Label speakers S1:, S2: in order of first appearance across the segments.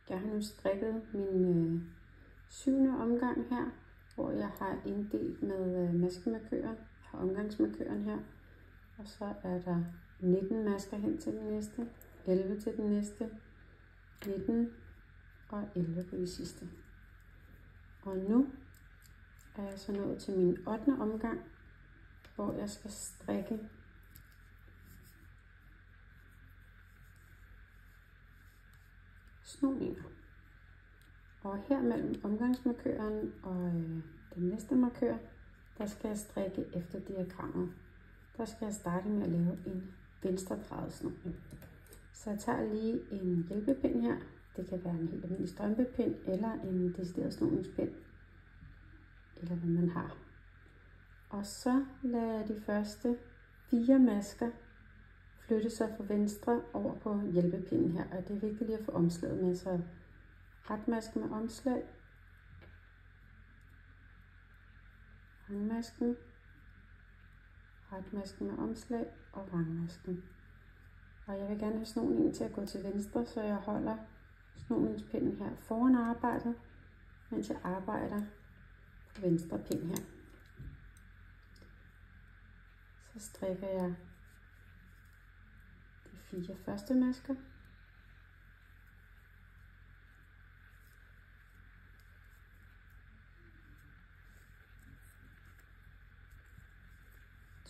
S1: Jeg har nu strikket min 7. omgang her, hvor jeg har inddelt med maskemarkører. Jeg har omgangsmarkøren her, og så er der 19 masker hen til den næste, 11 til den næste, 19 og 11 på de sidste. Og nu er jeg så nået til min 8. omgang, hvor jeg skal strikke snoninger. Og her mellem omgangsmarkøren og den næste markør, der skal jeg strikke efter diagrammet. Der skal jeg starte med at lave en venstredrejet snoning. Så jeg tager lige en hjælpepind her. Det kan være en helt almindelig strømpepind eller en decideret snoningspind, eller hvad man har. Og så lader jeg de første 4 masker flytte sig fra venstre over på hjælpepinden her. Og det er vigtigt lige at få omslaget med, så retmaske med omslag, rangmasken, retmasken med omslag og rangmasken. Og jeg vil gerne have snoningen til at gå til venstre, så jeg holder snoningspinden her foran arbejdet, mens jeg arbejder på venstre pind her. Så strikker jeg de 4 første masker.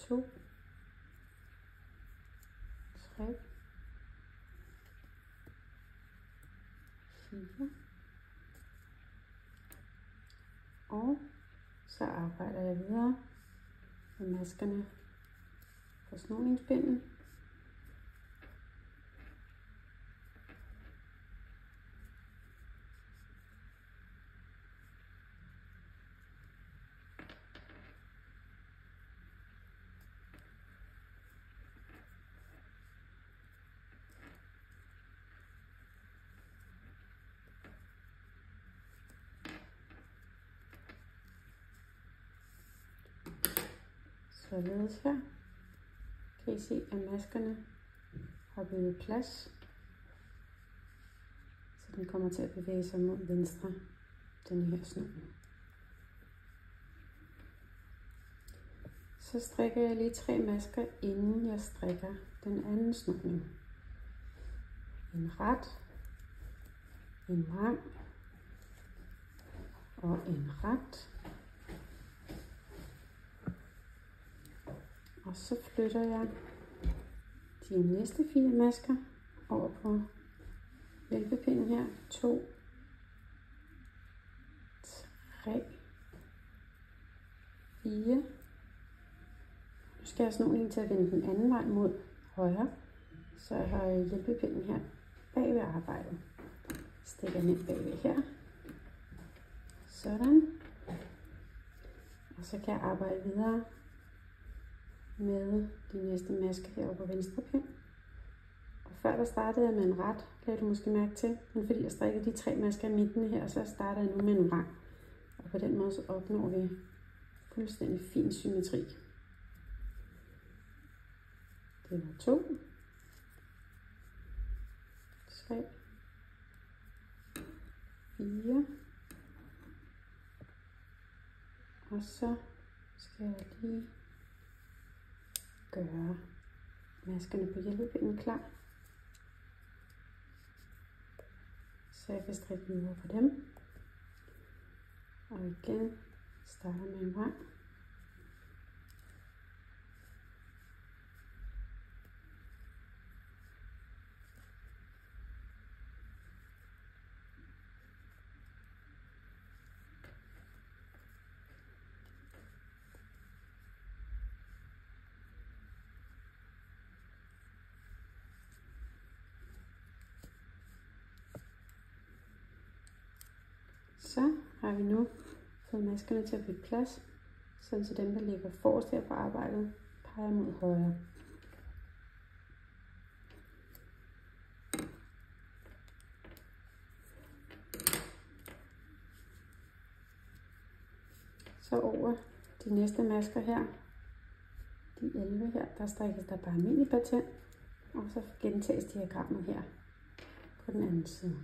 S1: To, 3, 4, og så arbejder jeg videre med maskerne på snoningspinden. Således her kan I se, at maskerne har blevet plads, så den kommer til at bevæge sig mod venstre, den her snoning. Så strikker jeg lige 3 masker, inden jeg strikker den anden snoning. En ret, en rang og en ret. Og så flytter jeg de næste 4 masker over på hjælpepinden her. 2, 3, 4. Nu skal jeg snoningen til at vende den anden vej mod højre, så jeg har hjælpepinden her bag ved arbejdet. Stikker den ind bagved her. Sådan. Og så kan jeg arbejde videre med de næste masker herovre på venstre pind. Og før der startede jeg med en ret, lagde du måske mærke til, men fordi jeg strikkede de 3 masker i midten her, så starter jeg nu med en rang. Og på den måde så opnår vi fuldstændig fin symmetri. Det var 2, 3, 4, og så skal jeg lige gøre maskerne på hjælpepinden klar, så jeg kan strikke videre på dem. Og igen starter med en rang. Så har vi nu fået maskerne til at bytte plads, så dem, der ligger forrest her på arbejdet, peger mod højre. Så over de næste masker her, de 11 her, der strikkes der bare almindelig patent, og så gentages diagrammet her på den anden side.